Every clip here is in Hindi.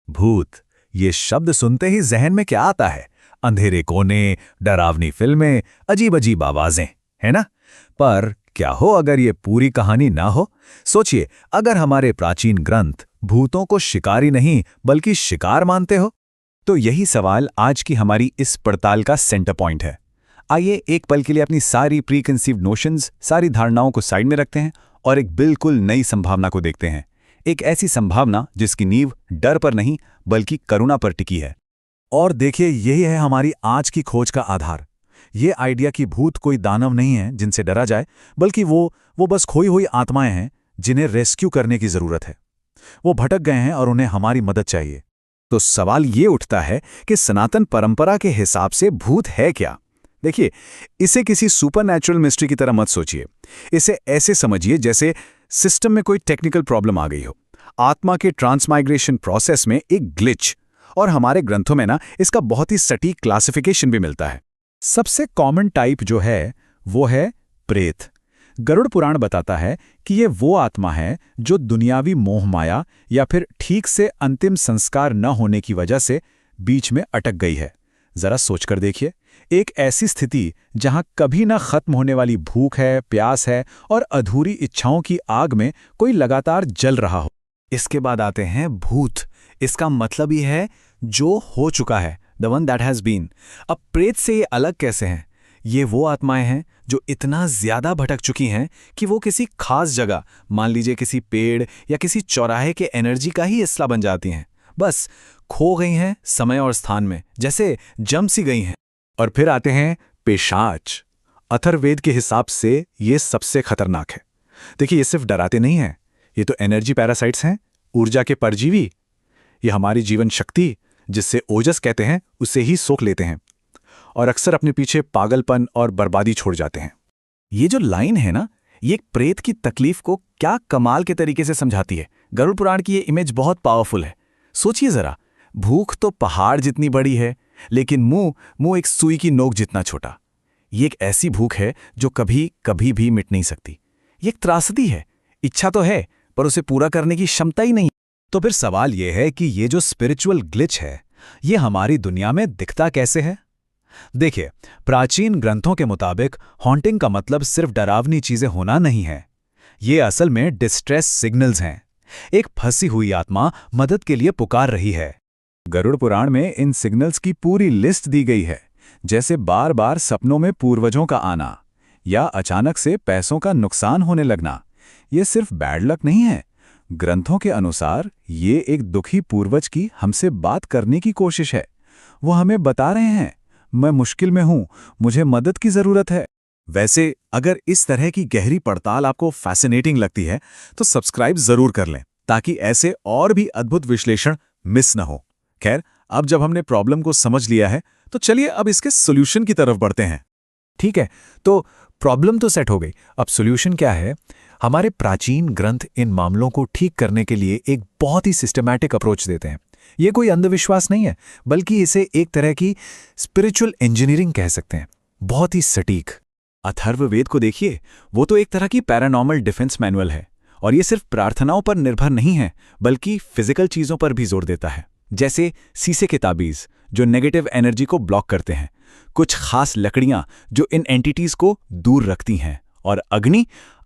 भूत, ये शब्द सुनते ही जहन में क्या आता है? अंधेरे कोने, डरावनी फिल्में, अजीब अजीब आवाजें, है ना? पर क्या हो अगर ये पूरी कहानी ना हो? सोचिए, अगर हमारे प्राचीन ग्रंथ भूतों को शिकारी नहीं बल्कि शिकार मानते हो? तो यही सवाल आज की हमारी इस पड़ताल का सेंटर पॉइंट है। आइए एक पल के लिए अपनी सारी प्री कंसीव्ड नोशंस, सारी धारणाओं को साइड में रखते हैं और एक बिल्कुल नई संभावना को देखते हैं। एक ऐसी संभावना जिसकी नींव डर पर नहीं बल्कि करुणा पर टिकी है। और देखिए, यही है हमारी आज की खोज का आधार। ये आइडिया कि भूत कोई दानव नहीं है जिनसे डरा जाए, बल्कि वो बस खोई हुई आत्माएं हैं जिन्हें रेस्क्यू करने की जरूरत है। वो भटक गए हैं और उन्हें हमारी मदद चाहिए। तो सवाल ये उठता है कि सनातन परंपरा के हिसाब से भूत है क्या? देखिए, इसे किसी सुपरनैचुरल मिस्ट्री की तरह मत सोचिए। इसे ऐसे समझिए जैसे सिस्टम में कोई टेक्निकल प्रॉब्लम आ गई हो, आत्मा के ट्रांसमाइग्रेशन प्रोसेस में एक ग्लिच। और हमारे ग्रंथों में ना इसका बहुत ही सटीक क्लासिफिकेशन भी मिलता है। सबसे कॉमन टाइप जो है वो है प्रेत। गरुड़ पुराण बताता है कि ये वो आत्मा है जो दुनियावी मोह माया या फिर ठीक से अंतिम संस्कार न होने की वजह से बीच में अटक गई है। जरा सोचकर देखिए, एक ऐसी स्थिति जहां कभी ना खत्म होने वाली भूख है, प्यास है और अधूरी इच्छाओं की आग में कोई लगातार जल रहा हो। इसके बाद आते हैं भूत। इसका मतलब ही है जो हो चुका है, the one that has been. अब प्रेत से ये अलग कैसे हैं? ये वो आत्माएं हैं जो इतना ज्यादा भटक चुकी हैं कि वो किसी खास जगह, मान लीजिए किसी पेड़ या किसी चौराहे के एनर्जी का ही हिस्सा बन जाती हैं। बस खो गई हैं समय और स्थान में, जैसे जम सी गई हैं। और फिर आते हैं पेशाच। अथर्ववेद के हिसाब से ये सबसे खतरनाक है। देखिए, ये सिर्फ डराते नहीं हैं, ये तो एनर्जी पैरासाइट्स हैं, ऊर्जा के परजीवी। ये हमारी जीवन शक्ति, जिससे ओजस कहते हैं, उसे ही सोख लेते हैं और अक्सर अपने पीछे पागलपन और बर्बादी छोड़ जाते हैं। ये जो लाइन है ना, ये एक प्रेत की तकलीफ को क्या कमाल के तरीके से समझाती है। गरुड़ पुराण की ये इमेज बहुत पावरफुल है। सोचिए जरा, भूख तो पहाड़ जितनी बड़ी है, लेकिन मुंह एक सुई की नोक जितना छोटा। ये एक ऐसी भूख है जो कभी कभी भी मिट नहीं सकती। ये एक त्रासदी है, इच्छा तो है पर उसे पूरा करने की क्षमता ही नहीं। तो फिर सवाल यह है कि ये जो स्पिरिचुअल ग्लिच है, ये हमारी दुनिया में दिखता कैसे है? देखिए, प्राचीन ग्रंथों के मुताबिक हॉन्टिंग का मतलब सिर्फ डरावनी चीजें होना नहीं है। ये असल में डिस्ट्रेस सिग्नल्स हैं। एक फंसी हुई आत्मा मदद के लिए पुकार रही है। गरुड़ पुराण में इन सिग्नल्स की पूरी लिस्ट दी गई है, जैसे बार बार सपनों में पूर्वजों का आना या अचानक से पैसों का नुकसान होने लगना। ये सिर्फ बैड लक नहीं है। ग्रंथों के अनुसार ये एक दुखी पूर्वज की हमसे बात करने की कोशिश है। वो हमें बता रहे हैं, मैं मुश्किल में हूं, मुझे मदद की जरूरत है। वैसे अगर इस तरह की गहरी पड़ताल आपको फैसिनेटिंग लगती है तो सब्सक्राइब जरूर कर लें, ताकि ऐसे और भी अद्भुत विश्लेषण मिस न हो। खैर, अब जब हमने प्रॉब्लम को समझ लिया है तो चलिए अब इसके सॉल्यूशन की तरफ बढ़ते हैं। ठीक है, तो प्रॉब्लम तो सेट हो गई, अब सॉल्यूशन क्या है? हमारे प्राचीन ग्रंथ इन मामलों को ठीक करने के लिए एक बहुत ही सिस्टमैटिक अप्रोच देते हैं। ये कोई अंधविश्वास नहीं है, बल्कि इसे एक तरह की स्पिरिचुअल इंजीनियरिंग कह सकते हैं, बहुत ही सटीक। अथर्ववेद को देखिए, वो तो एक तरह की पैरानॉर्मल डिफेंस मैनुअल है, और ये सिर्फ प्रार्थनाओं पर निर्भर नहीं है बल्कि फिजिकल चीजों पर भी जोर देता है। जैसे शीशे के ताबीज जो नेगेटिव एनर्जी को ब्लॉक करते हैं, कुछ खास लकड़ियां जो इन एंटिटीज को दूर रखती हैं, और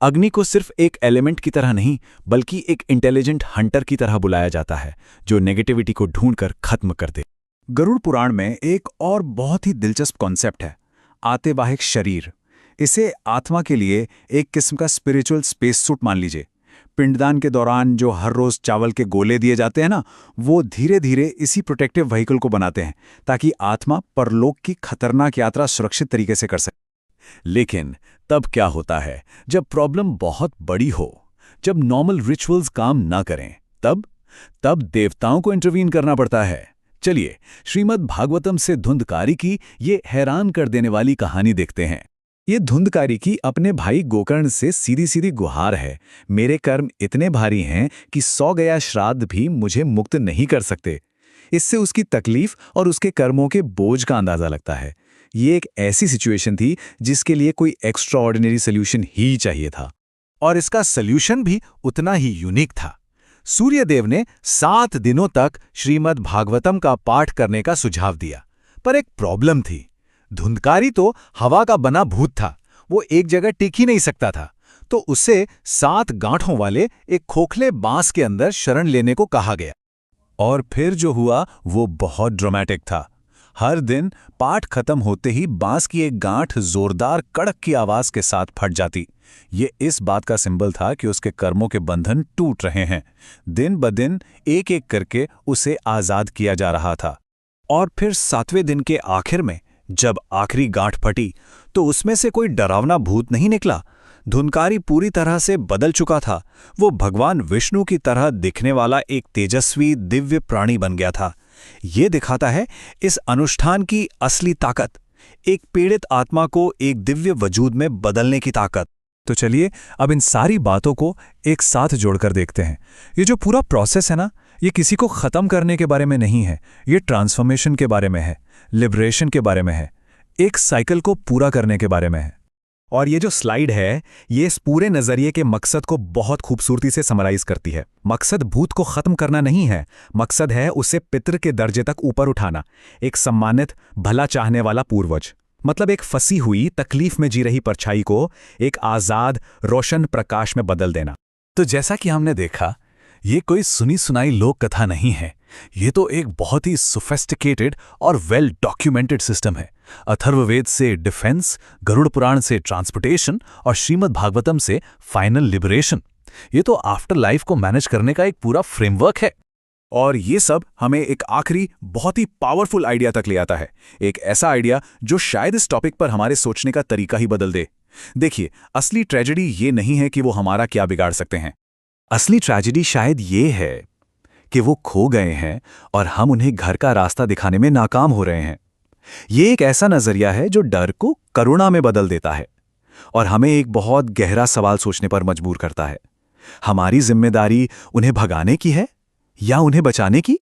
अग्नि को सिर्फ एक एलिमेंट की तरह नहीं बल्कि एक इंटेलिजेंट हंटर की तरह बुलाया जाता है जो नेगेटिविटी को ढूंढकर खत्म कर दे। गरुड़ पुराण में एक और बहुत ही दिलचस्प कॉन्सेप्ट है, आतिवाहिक शरीर। इसे आत्मा के लिए एक किस्म का स्पिरिचुअल स्पेस सूट मान लीजिए। पिंडदान के दौरान जो हर रोज चावल के गोले दिए जाते हैं ना, वो धीरे धीरे इसी प्रोटेक्टिव व्हीकल को बनाते हैं ताकि आत्मा परलोक की खतरनाक यात्रा सुरक्षित तरीके से कर सके। लेकिन तब क्या होता है जब प्रॉब्लम बहुत बड़ी हो, जब नॉर्मल रिचुअल्स काम ना करें? तब देवताओं को इंटरवीन करना पड़ता है। चलिए श्रीमद् भागवतम से धुंधकारी की ये हैरान कर देने वाली कहानी देखते हैं। ये धुंधकारी की अपने भाई गोकर्ण से सीधी सीधी गुहार है, मेरे कर्म इतने भारी हैं कि 100 गया श्राद्ध भी मुझे मुक्त नहीं कर सकते। इससे उसकी तकलीफ और उसके कर्मों के बोझ का अंदाजा लगता है। ये एक ऐसी सिचुएशन थी जिसके लिए कोई एक्स्ट्रा ऑर्डिनरी सोल्यूशन ही चाहिए था, और इसका सोल्यूशन भी उतना ही यूनिक था। सूर्यदेव ने 7 दिनों तक श्रीमद् भागवतम का पाठ करने का सुझाव दिया। पर एक प्रॉब्लम थी। धुंधकारी तो हवा का बना भूत था, वो एक जगह टिक ही नहीं सकता था। तो उसे 7 गांठों वाले एक खोखले बांस के अंदर शरण लेने को कहा गया। और फिर जो हुआ वो बहुत ड्रामेटिक था। हर दिन पाठ खत्म होते ही बांस की एक गांठ जोरदार कड़क की आवाज के साथ फट जाती। ये इस बात का सिंबल था कि उसके कर्मों के बंधन टूट रहे हैं। दिन ब दिन एक एक करके उसे आजाद किया जा रहा था। और फिर 7वें दिन के आखिर में जब आखिरी गांठ फटी तो उसमें से कोई डरावना भूत नहीं निकला। धुंधकारी पूरी तरह से बदल चुका था। वो भगवान विष्णु की तरह दिखने वाला एक तेजस्वी दिव्य प्राणी बन गया था। ये दिखाता है इस अनुष्ठान की असली ताकत, एक पीड़ित आत्मा को एक दिव्य वजूद में बदलने की ताकत। तो चलिए अब इन सारी बातों को एक साथ जोड़कर देखते हैं। ये जो पूरा प्रोसेस है ना, ये किसी को ख़त्म करने के बारे में नहीं है, ये ट्रांसफॉर्मेशन के बारे में है, लिबरेशन के बारे में है, एक साइकिल को पूरा करने के बारे में है। और ये जो स्लाइड है, ये इस पूरे नज़रिए के मकसद को बहुत खूबसूरती से समराइज करती है। मकसद भूत को ख़त्म करना नहीं है, मकसद है उसे पितृ के दर्जे तक ऊपर उठाना, एक सम्मानित भला चाहने वाला पूर्वज। मतलब एक फंसी हुई तकलीफ में जी रही परछाई को एक आज़ाद रोशन प्रकाश में बदल देना। तो जैसा कि हमने देखा, ये कोई सुनी सुनाई लोक कथा नहीं है, ये तो एक बहुत ही सोफिस्टिकेटेड और वेल डॉक्यूमेंटेड सिस्टम है। अथर्ववेद से डिफेंस, गरुड़ पुराण से ट्रांसपोर्टेशन और श्रीमद् भागवतम से फाइनल लिबरेशन। ये तो आफ्टर लाइफ को मैनेज करने का एक पूरा फ्रेमवर्क है। और ये सब हमें एक आखिरी बहुत ही पावरफुल आइडिया तक ले आता है, एक ऐसा आइडिया जो शायद इस टॉपिक पर हमारे सोचने का तरीका ही बदल दे। देखिए, असली ट्रेजेडी ये नहीं है कि वो हमारा क्या बिगाड़ सकते हैं। असली ट्रेजेडी शायद ये है कि वो खो गए हैं और हम उन्हें घर का रास्ता दिखाने में नाकाम हो रहे हैं। ये एक ऐसा नजरिया है जो डर को करुणा में बदल देता है और हमें एक बहुत गहरा सवाल सोचने पर मजबूर करता है। हमारी जिम्मेदारी उन्हें भगाने की है या उन्हें बचाने की?